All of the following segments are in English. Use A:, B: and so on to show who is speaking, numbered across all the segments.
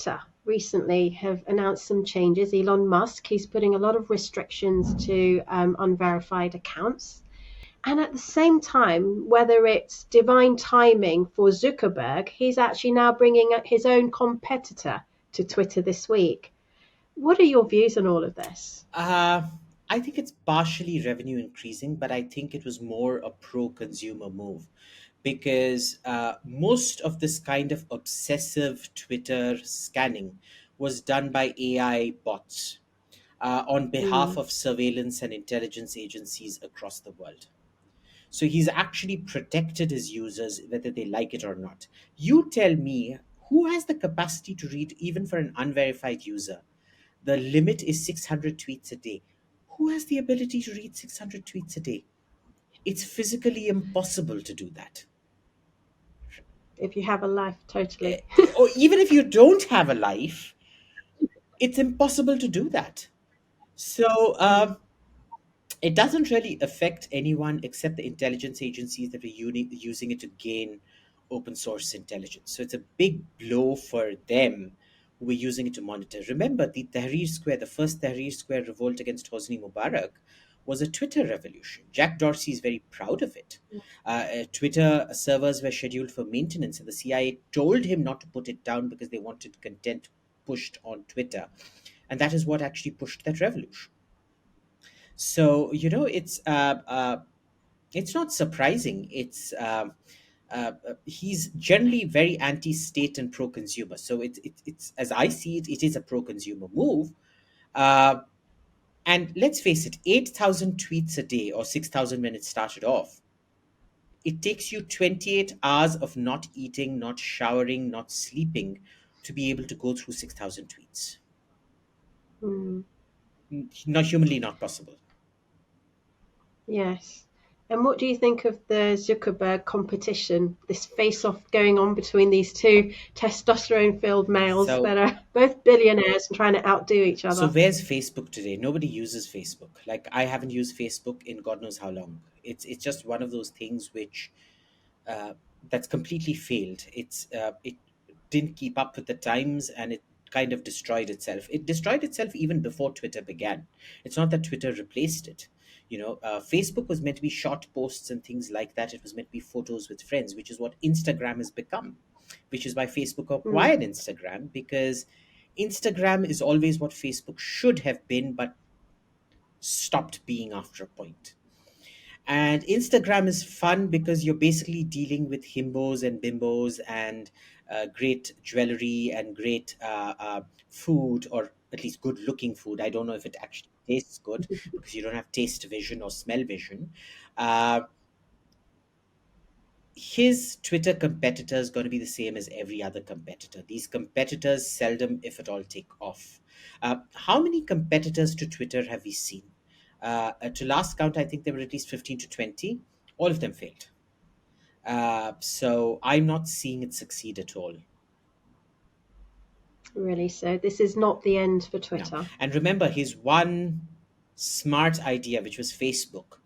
A: Twitter recently have announced some changes. Elon Musk, he's putting a lot of restrictions to unverified accounts. And at the same time, whether it's divine timing for Zuckerberg, he's actually now bringing his own competitor to Twitter this week. What are your views on all of this?
B: Uh, I think it's partially revenue increasing, but I think it was more a pro consumer move because most of this kind of obsessive Twitter scanning was done by AI bots on behalf
A: Mm.
B: of surveillance and intelligence agencies across the world. So he's actually protected his users, whether they like it or not. You tell me, who has the capacity to read, even for an unverified user? The limit is 600 tweets a day. Who has the ability to read 600 tweets a day? It's physically impossible to do that.
A: If you have a life,
B: Eh,
A: totally.
B: or even if you don't have a life, it's impossible to do that. So
A: Mm.
B: it doesn't really affect anyone except the intelligence agencies that are using it to gain open source intelligence. So it's a big blow for them who were using it to monitor. Remember, the first Tahrir Square revolt against Hosni Mubarak was a Twitter revolution. Jack Dorsey is very proud of it. Twitter servers were scheduled for maintenance, and the CIA told him not to put it down because they wanted content pushed on Twitter. And that is what actually pushed that revolution. So it's not surprising. He's generally very anti-state and pro-consumer. So it's as I see it, it is a pro-consumer move. Uh, and let's face it, 8,000 tweets a day or 6,000 when it started off. It takes you 28 hours of not eating, not showering, not sleeping to be able to go through 6,000 tweets.
A: Mm.
B: Not humanly not possible.
A: Yes. And what do you think of the Zuckerberg competition, this face-off going on between these two testosterone-filled males
B: So
A: that are both billionaires and trying to outdo each
B: So
A: other?
B: where's Facebook today? Nobody uses Facebook. Like I haven't used Facebook in God knows how long. It's just one of those things which uh, that's completely failed. It didn't keep up with the times and it kind of destroyed itself. It destroyed itself even before Twitter began. It's not that Twitter replaced it. Facebook was meant to be short posts and things like that. It was meant to be photos with friends, which is what Instagram has become, which is why Facebook
A: Mm.
B: acquired Instagram, because Instagram is always what Facebook should have been, but stopped being after a point. And Instagram is fun because you're basically dealing with himbos and bimbos and great jewelry and great food, or at least good looking food. I don't know if it actually tastes good because you don't have taste vision or smell vision. Uh, his Twitter competitor is going to be the same as every other competitor. These competitors seldom, if at all, take off. How many competitors to Twitter have we seen? To last count, I think there were at least 15 to 20. All of them failed. So I'm not seeing it succeed at all.
A: Really, so this is not the end for
B: No.
A: Twitter.
B: And remember, his one smart idea, which was Facebook,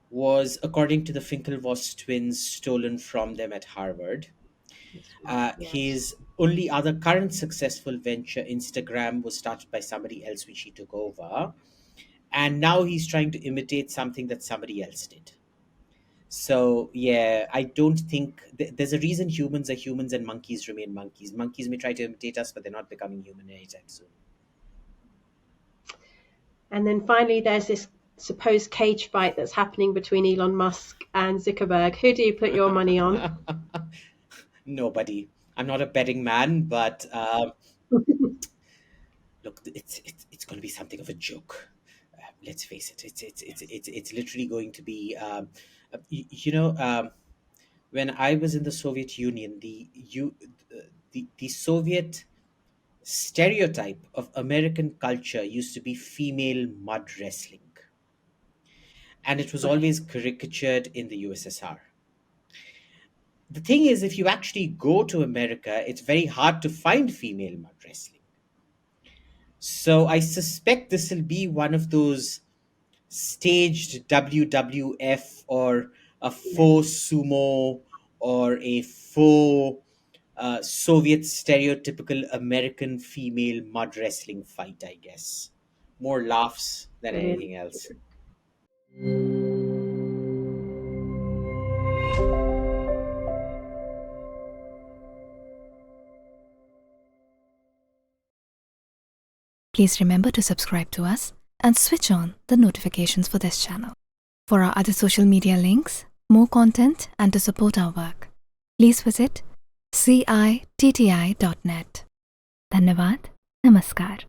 B: was, according to the Finkelvoss twins, stolen from them at Harvard.
A: That's right. Yes.
B: His only other current successful venture, Instagram, was started by somebody else, which he took over. And now he's trying to imitate something that somebody else did. So, yeah, I don't think there's a reason humans are humans and monkeys remain monkeys. Monkeys may try to imitate us, but they're not becoming human anytime soon.
A: And then finally, there's this supposed cage fight that's happening between Elon Musk and Zuckerberg. Who do you put your money on?
B: Nobody. I'm not a betting man, but look, it's going to be something of a joke. Let's face it. It's literally going to be. When I was in the Soviet Union, the Soviet stereotype of American culture used to be female mud wrestling, and it was
A: Right.
B: always caricatured in the USSR. The thing is, if you actually go to America, it's very hard to find female mud wrestling. So I suspect this will be one of those staged WWF or a
A: Yeah.
B: faux sumo or a faux. Soviet stereotypical American female mud wrestling fight, I guess. More laughs than
A: Brilliant.
B: anything else.
C: Please remember to subscribe to us and switch on the notifications for this channel. For our other social media links, more content, and to support our work, please visit citti.net. Dhanyavad. Namaskar.